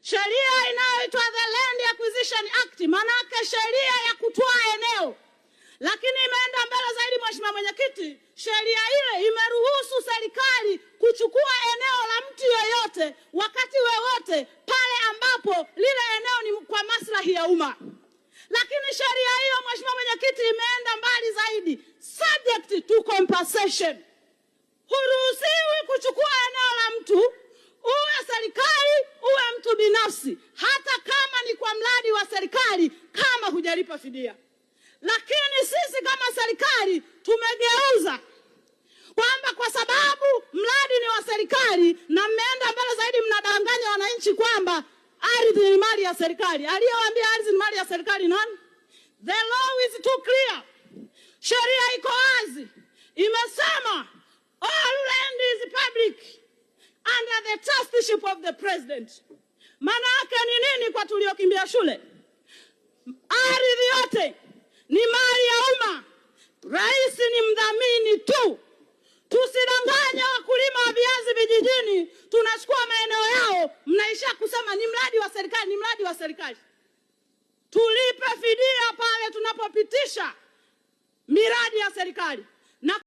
sheria inayoitwa the Land Acquisition Act, manake sheria ya kutoa eneo. Lakini imeenda mbele zaidi, Mheshimiwa Mwenyekiti, sheria ile imeruhusu serikali kuchukua eneo la mtu yeyote wakati wowote pale ambapo lile eneo ni kwa maslahi ya umma. Lakini sheria hiyo, Mheshimiwa Mwenyekiti, imeenda mbali zaidi, subject to compensation. Huruhusiwi kuchukua eneo la mtu, uwe serikali uwe mtu binafsi, hata kama ni kwa mradi wa serikali, kama hujalipa fidia. Lakini sisi kama serikali tumegeuza kwamba kwa sababu mradi ni wa serikali, na mmeenda mbele zaidi, mnadanganya wananchi kwamba ardhi ni mali ya serikali. Aliyewaambia ardhi ni mali ya serikali nani? The law is too clear. Sheria iko wazi, imesema all land is public under the trusteeship of the president. Maana yake ni nini kwa tuliokimbia shule? Ardhi yote ni mali ya umma, rais ni mdhamini tu. Tusidanganye wakulima wa viazi vijijini, tunachukua maeneo yao, mnaisha kusema ni mradi wa serikali, ni mradi wa serikali. Tulipe fidia pale tunapopitisha miradi ya serikali.